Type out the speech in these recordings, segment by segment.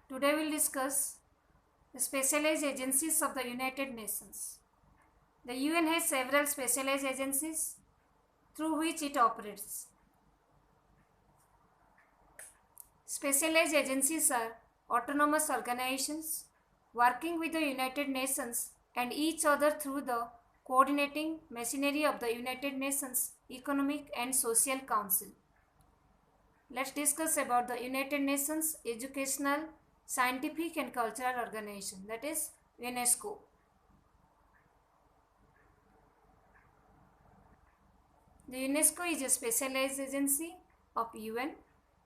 Today we'll discuss the specialized agencies of the United Nations. The UN has several specialized agencies through which it operates. Specialized agencies are autonomous organizations working with the United Nations and each other through the coordinating machinery of the United Nations Economic and Social Council. Let's discuss about the United Nations Educational, Scientific and Cultural Organization, that is UNESCO. The UNESCO is a specialized agency of UN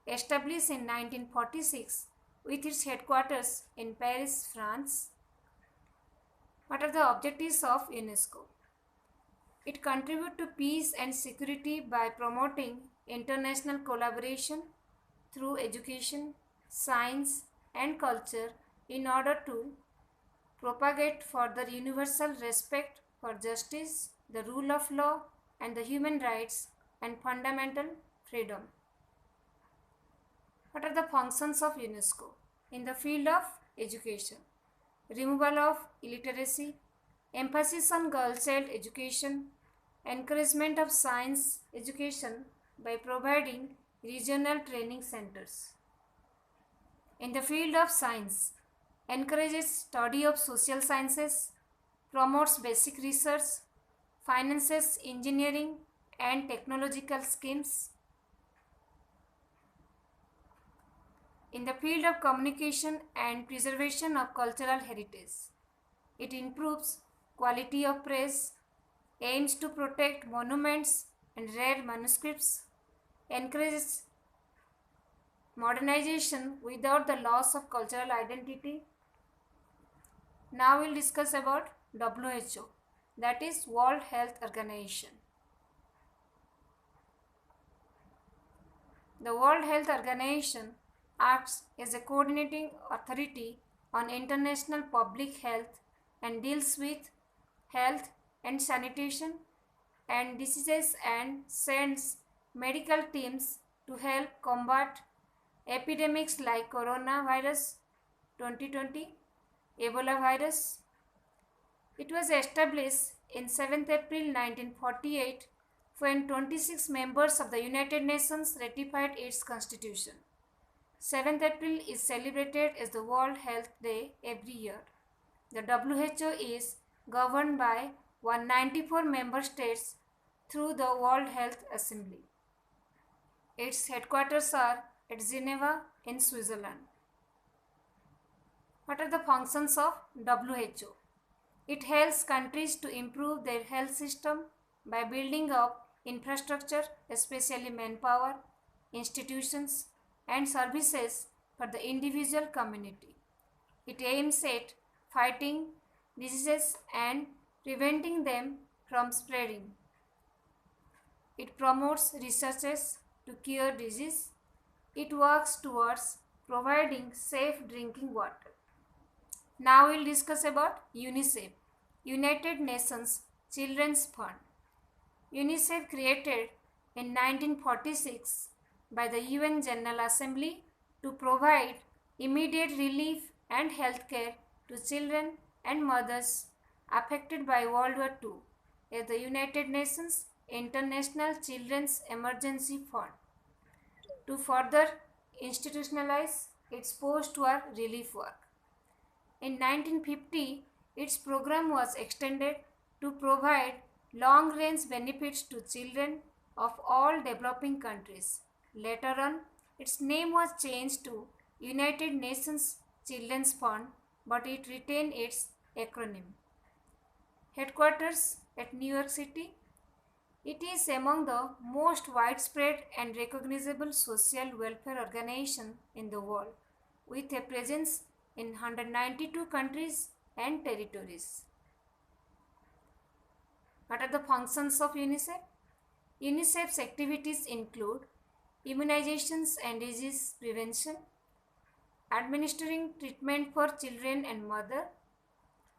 established in 1946 with its headquarters in Paris, France. What are the objectives of UNESCO? It contributes to peace and security by promoting international collaboration through education, science and culture in order to propagate further universal respect for justice, the rule of law and the human rights and fundamental freedom. What are the functions of UNESCO? In the field of education, removal of illiteracy, emphasis on girl-child education, encouragement of science education by providing regional training centers. In the field of science, encourages study of social sciences, promotes basic research, finances engineering and technological schemes. In the field of communication and preservation of cultural heritage, it improves quality of press, aims to protect monuments and rare manuscripts, encourages modernization without the loss of cultural identity. Now we'll discuss about WHO, that is World Health Organization. The World Health Organization acts as a coordinating authority on international public health and deals with health and sanitation and diseases and sends medical teams to help combat epidemics like coronavirus 2020, Ebola virus. It was established in 7th April 1948 when 26 members of the United Nations ratified its constitution. 7th April is celebrated as the World Health Day every year. The WHO is governed by 194 member states through the World Health Assembly. Its headquarters are at Geneva in Switzerland. What are the functions of WHO? It helps countries to improve their health system by building up infrastructure, especially manpower, institutions, and services for the individual community. It aims at fighting diseases and preventing them from spreading. It promotes researches to cure disease. It works towards providing safe drinking water. Now we'll discuss about UNICEF, United Nations Children's Fund. UNICEF created in 1946 by the UN General Assembly to provide immediate relief and health care to children and mothers affected by World War II as the United Nations International Children's Emergency Fund to further institutionalize its post-war relief work. In 1950, its program was extended to provide long-range benefits to children of all developing countries. Later on, its name was changed to United Nations Children's Fund, but it retained its acronym. Headquarters at New York City. It is among the most widespread and recognizable social welfare organization in the world, with a presence in 192 countries and territories. What are the functions of UNICEF? UNICEF's activities include immunizations and disease prevention, administering treatment for children and mother,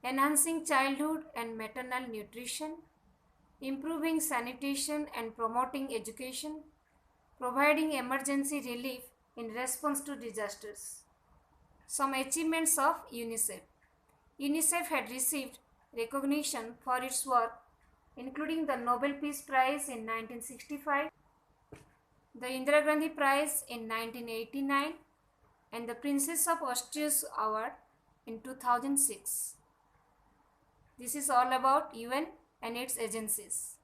enhancing childhood and maternal nutrition, improving sanitation and promoting education, providing emergency relief in response to disasters. Some achievements of UNICEF. UNICEF had received recognition for its work, including the Nobel Peace Prize in 1965, the Indira Gandhi Prize in 1989, and the Princess of Austria's Award in 2006. This is all about UN and its agencies.